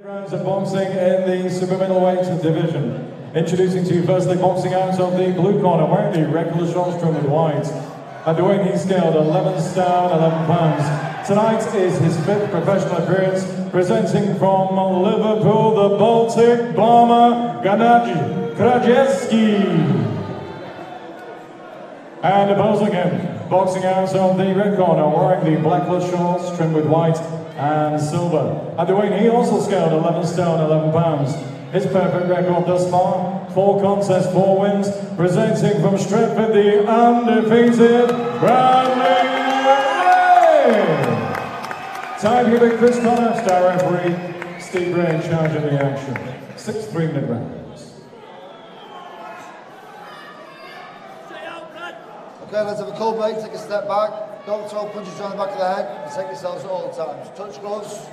Rounds of boxing in the super middleweight division. Introducing to you firstly, boxing out of the blue corner, wearing the regular shorts trimmed with white. And the weight he's scaled 11 stone, 11 pounds. Tonight is his 5th professional appearance, presenting from Liverpool, the Baltic bomber, Genadij, Krajevski. And opposing him, boxing out of the red corner, wearing the blackwood shorts trimmed with white and silver. And the weight he also scaled 11 stone, 11 pounds. His perfect record thus far, 4 contests, 4 wins, presenting from Stretford the undefeated Bradley. Time here with Chris Connor, star referee, Steve Gray in charge of the action. 6 3-minute rounds. Okay, let's have a cool break, take a step back, don't throw punches around the back of the head, and take yourselves at all times. Touch gloves.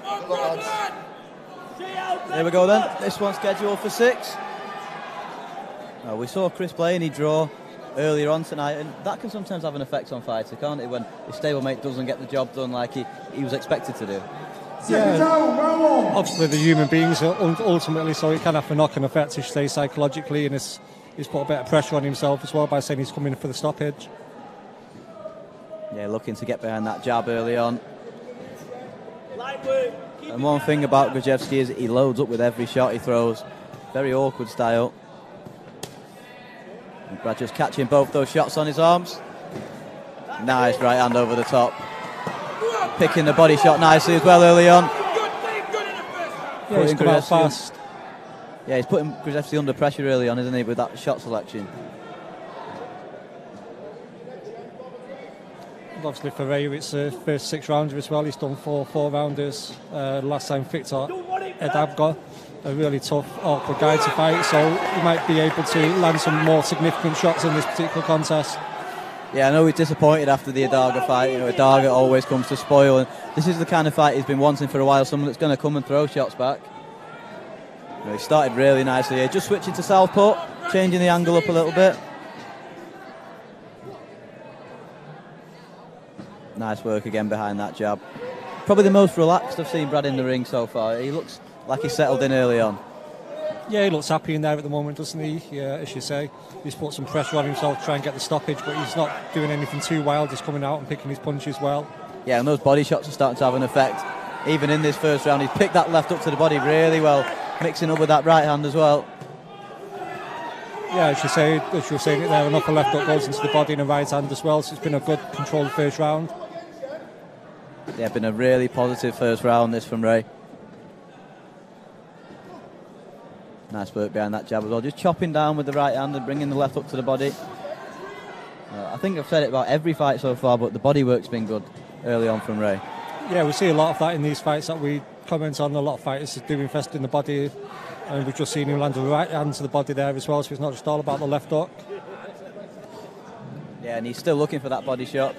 Good luck, lads. There we go then, this one's scheduled for 6. We saw Chris Blaney draw earlier on tonight, and that can sometimes have an effect on fighter, can't it, when his stablemate doesn't get the job done like he was expected to do. Yeah, obviously the human beings ultimately, so it can have a knock-on effect, to say, psychologically, and he's put a bit of pressure on himself as well by saying he's coming for the stoppage. Yeah, looking to get behind that jab early on. And one thing about Krajevski is he loads up with every shot he throws. Very awkward style. And Brad just catching both those shots on his arms. Nice right hand over the top. Picking the body shot nicely as well early on. Yeah, he's come out fast. Yeah, he's putting Krajevski under pressure early on, isn't he, with that shot selection. Obviously for Ray, it's the first 6 rounder as well. He's done 4 4-rounders. Last time Victor Edabga, a really tough, awkward guy to fight, so he might be able to land some more significant shots in this particular contest. Yeah, I know he's disappointed after the Adaga fight. You know, Adaga always comes to spoil, and this is the kind of fight he's been wanting for a while, someone that's going to come and throw shots back. You know, he started really nicely here, just switching to southpaw, changing the angle up a little bit. Nice work again behind that jab. Probably the most relaxed I've seen Brad in the ring so far. He looks like he's settled in early on. Yeah, he looks happy in there at the moment, doesn't he? Yeah, as you say, he's put some pressure on himself to try and get the stoppage, but he's not doing anything too wild. He's coming out and picking his punches well. Yeah, and those body shots are starting to have an effect. Even in this first round, he's picked that left up to the body really well, mixing up with that right hand as well. Yeah, as you were saying it there, an upper left hook goes into the body and a right hand as well, so it's been a good controlled first round. Yeah, been a really positive first round this from Ray. Nice work behind that jab as well, just chopping down with the right hand and bringing the left up to the body. I think I've said it about every fight so far, but the body work's been good early on from Ray. Yeah, we see a lot of that in these fights that we comment on. A lot of fighters do invest in the body, and we've just seen him land the right hand to the body there as well, so it's not just all about the left hook. Yeah, and he's still looking for that body shot.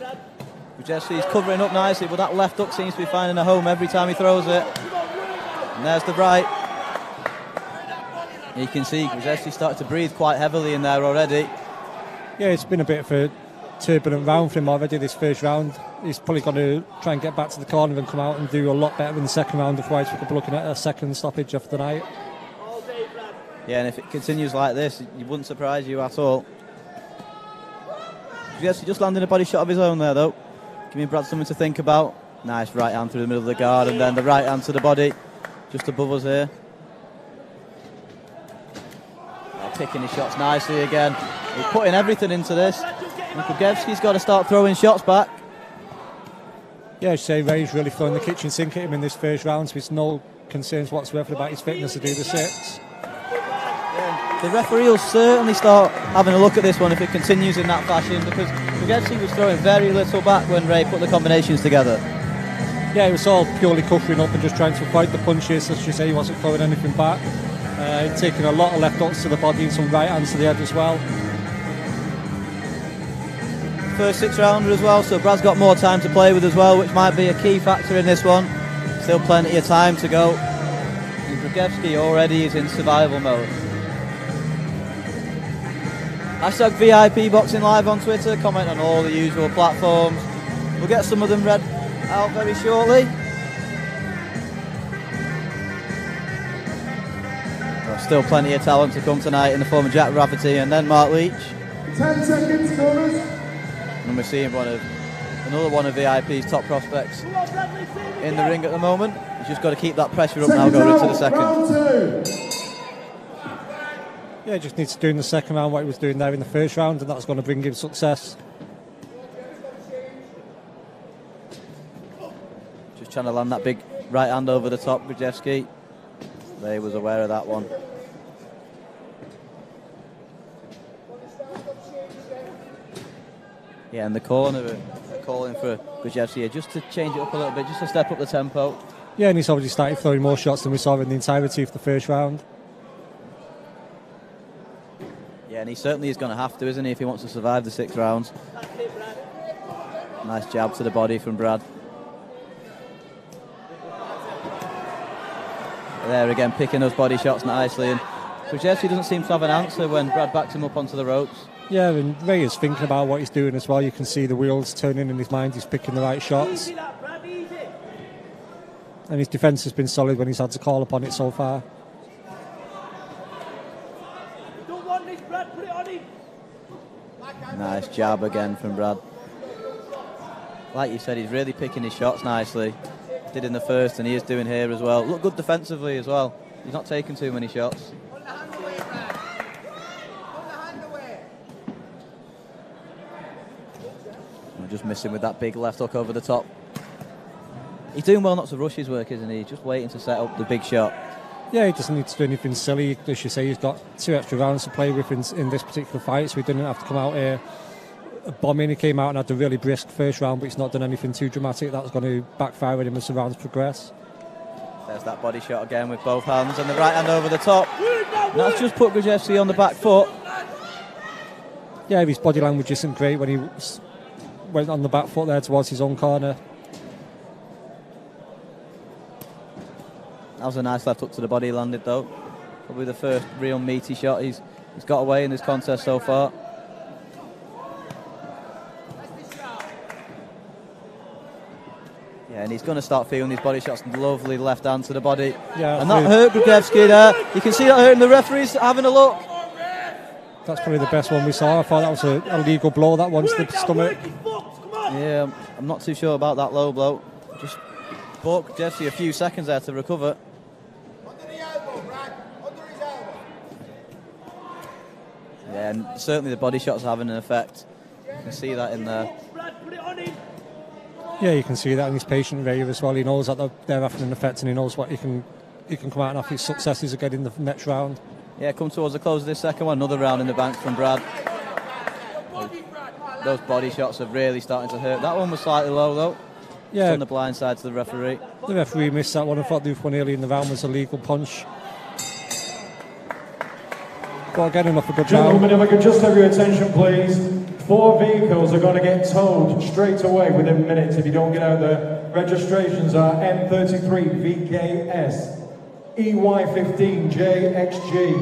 Krajevski's covering up nicely, but that left hook seems to be finding a home every time he throws it. And there's the right. You can see Krajevski started to breathe quite heavily in there already. Yeah, it's been a bit of a turbulent round for him already, this first round. He's probably going to try and get back to the corner and come out and do a lot better in the second round, otherwise we could be looking at a second stoppage of the night. Yeah, and if it continues like this, it wouldn't surprise you at all. Krajevski just landing a body shot of his own there though. Giving Brad something to think about. Nice right hand through the middle of the guard, and then the right hand to the body, just above us here. Picking his shots nicely again. He's putting everything into this. And Krajevski's got to start throwing shots back. Yeah, I'd say Ray's really throwing the kitchen sink at him in this first round, so there's no concerns whatsoever about his fitness to do the 6. Yeah, the referee will certainly start having a look at this one if it continues in that fashion, because Krajevski was throwing very little back when Ray put the combinations together. Yeah, it was all purely covering up and just trying to avoid the punches. As you say, he wasn't throwing anything back. Taking a lot of left hooks to the body and some right hands to the head as well. First 6 rounder as well, so Brad's got more time to play with as well, which might be a key factor in this one. Still plenty of time to go. And Krajevski already is in survival mode. Hashtag VIP Boxing Live on Twitter, comment on all the usual platforms. We'll get some of them read out very shortly. Still plenty of talent to come tonight in the form of Jack Rafferty and then Mark Leach. 10 seconds, corners. And we're seeing another one of VIP's top prospects in the ring at the moment. He's just got to keep that pressure up now going into the second. Round 2. Yeah, just needs to do in the second round what he was doing there in the first round, and that's going to bring him success. Just trying to land that big right hand over the top, Krajevski. They was aware of that one. Yeah, in the corner, calling for Krajevski here just to change it up a little bit, just to step up the tempo. Yeah, and he's already started throwing more shots than we saw in the entirety of the first round. Yeah, and he certainly is going to have to, isn't he, if he wants to survive the 6 rounds. Nice jab to the body from Brad. There again, picking those body shots nicely. And Krajevski doesn't seem to have an answer when Brad backs him up onto the ropes. Yeah, and Ray is thinking about what he's doing as well. You can see the wheels turning in his mind. He's picking the right shots. And his defence has been solid when he's had to call upon it so far. Nice jab again from Brad. Like you said, he's really picking his shots nicely. Did in the first and he is doing here as well. Look good defensively as well. He's not taking too many shots. Just missing with that big left hook over the top. He's doing well not to rush his work, isn't he? Just waiting to set up the big shot. Yeah, he doesn't need to do anything silly. As you say, he's got 2 extra rounds to play with in this particular fight, so he didn't have to come out here bombing. He came out and had a really brisk first round, but he's not done anything too dramatic. That's going to backfire on him as the rounds progress. There's that body shot again with both hands and the right hand over the top. And that's just put Krajevski on the back foot. Yeah, his body language isn't great when he went on the back foot there towards his own corner. That was a nice left hook to the body he landed though. Probably the first real meaty shot he's got away in this contest so far. Yeah, and he's going to start feeling these body shots. Lovely left hand to the body. Yeah, and that hurt Krajevski there. You can see that hurting the referees having a look. That's probably the best one we saw. I thought that was a legal blow, that one to the stomach. Yeah, I'm not too sure about that low blow. Just bought Krajevski a few seconds there to recover. Yeah, and certainly the body shots are having an effect. You can see that in there. Yeah, you can see that in his patient Ray as well. He knows that they're having an effect, and he knows what he can come out and have his successes again in the next round. Yeah, come towards the close of this second one. Another round in the bank from Brad. Those body shots are really starting to hurt. That one was slightly low though. Yeah, it's on the blind side to the referee. The referee missed that one. I thought the one early in the round was a legal punch. But again, enough a good Gentlemen, round. if I could just have your attention, please. 4 vehicles are going to get towed straight away within minutes if you don't get out there. Registrations are M33 VKS, EY15JXG,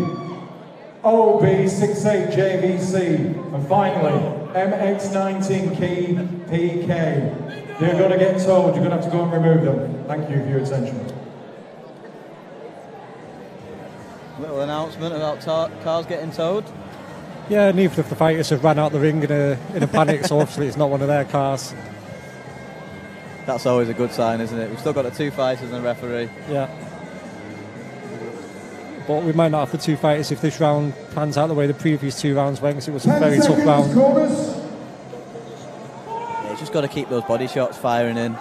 OB68JVC, and finally MX19KPK. They're going to get towed. You're going to have to go and remove them. Thank you for your attention. Little announcement about cars getting towed. Yeah, neither of the fighters have ran out the ring in a panic, so obviously it's not one of their cars. That's always a good sign, isn't it? We've still got the 2 fighters and a referee. Yeah. But we might not have the 2 fighters if this round pans out the way the previous 2 rounds went, because it was a very tough round. Yeah, he's just got to keep those body shots firing in.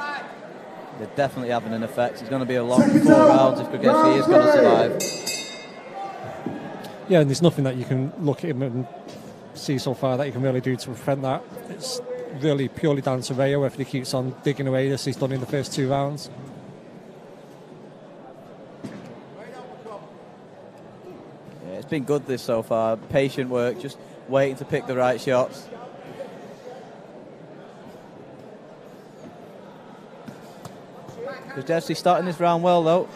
They're definitely having an effect. It's going to be a long 4 rounds if Krajevski is going to survive. Yeah, and there's nothing that you can look at him and see so far that you can really do to prevent that. It's really purely down to Rayo if he keeps on digging away as he's done in the first 2 rounds. Yeah, it's been good this so far. Patient work, just waiting to pick the right shots. Krajevski starting this round well though,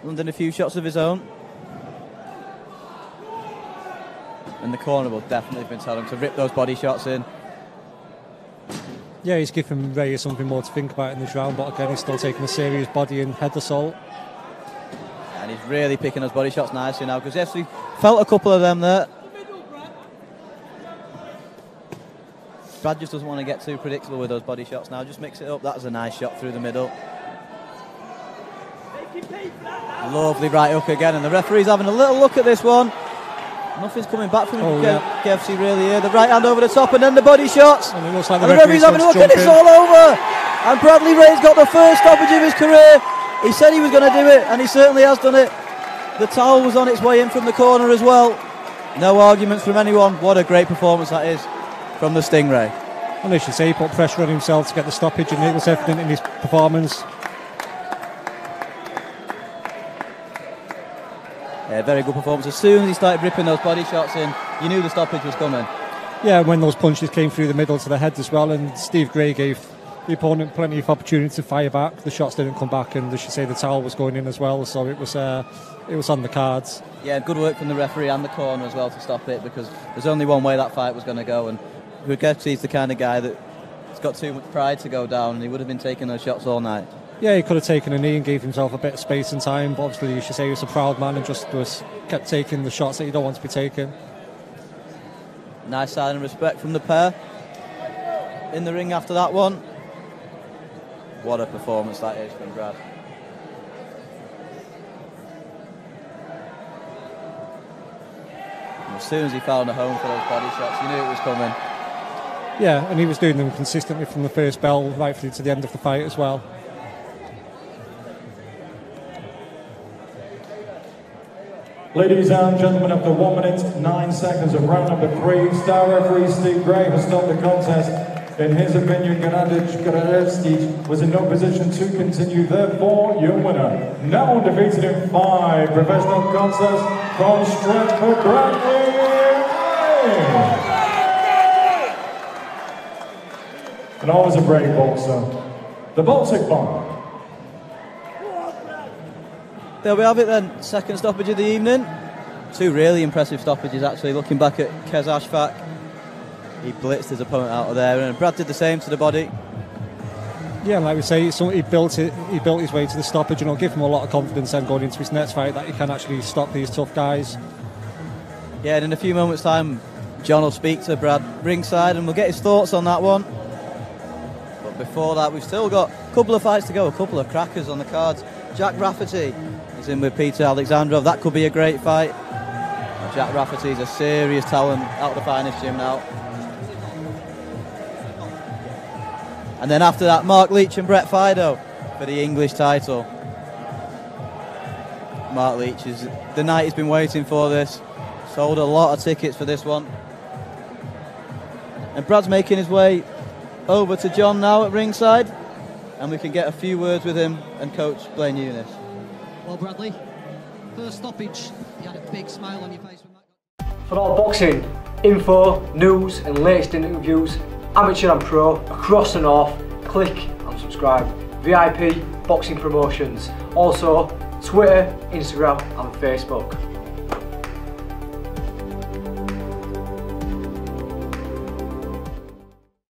landing a few shots of his own. And the corner will definitely have been telling him to rip those body shots in. Yeah, he's giving Ray something more to think about in this round, but again, he's still taking a serious body and head assault. And And he's really picking those body shots nicely now. Krajevski felt a couple of them there. Brad just doesn't want to get too predictable with those body shots now. Just mix it up. That was a nice shot through the middle. Lovely right hook again, and the referee's having a little look at this one. Nothing's coming back from Krajevski really here. The right hand over the top, and then the body shots. And it looks like the referee's having a look, and it's all over. And Bradley Ray's got the first stoppage of his career. He said he was going to do it, and he certainly has done it. The towel was on its way in from the corner as well. No arguments from anyone. What a great performance that is from the Stingray. And as you say, he put pressure on himself to get the stoppage, and it was evident in his performance. Yeah, very good performance. As soon as he started ripping those body shots in, you knew the stoppage was coming. Yeah, when those punches came through the middle to the head as well, and Steve Gray gave the opponent plenty of opportunity to fire back. The shots didn't come back, and as you say, the towel was going in as well, so it was on the cards. Yeah, good work from the referee and the corner as well to stop it, because there's only one way that fight was going to go, and Krajevski's the kind of guy that's got too much pride to go down, and he would have been taking those shots all night. Yeah, he could have taken a knee and gave himself a bit of space and time, but obviously you should say he was a proud man and just kept taking the shots that you don't want to be taking. Nice sign of respect from the pair in the ring after that one. What a performance that is from Brad. And as soon as he found a home for those body shots, you knew it was coming. Yeah, and he was doing them consistently from the first bell right through to the end of the fight as well. Ladies and gentlemen, after 1 minute 9 seconds of round number 3, star referee Steve Gray has stopped the contest. In his opinion, Genadij Krajevski was in no position to continue. Therefore, your winner, now undefeated in 5 professional contests from Stratford, Bradley. And always a brave boxer, the Baltic Bomb. There we have it then, second stoppage of the evening. 2 really impressive stoppages actually. Looking back at Krajevski, he blitzed his opponent out of there, and Brad did the same to the body. Yeah, like we say, he built his way to the stoppage, and it'll give him a lot of confidence then going into his next fight that he can actually stop these tough guys. Yeah, and in a few moments' time, John will speak to Brad ringside, and we'll get his thoughts on that one. But before that, we've still got a couple of fights to go, a couple of crackers on the cards. Jack Rafferty is in with Peter Alexandrov. That could be a great fight. Jack Rafferty is a serious talent out of the finest gym now. And then after that, Mark Leach and Brett Fido for the English title. Mark Leach is the night he's been waiting for this. Sold a lot of tickets for this one. And Brad's making his way over to John now at ringside, and we can get a few words with him and Coach Blaine Eunice. Well, Bradley, first stoppage, you had a big smile on your face when that. For all boxing info, news and latest interviews, amateur and pro, across the north, click and subscribe. VIP Boxing Promotions. Also, Twitter, Instagram and Facebook.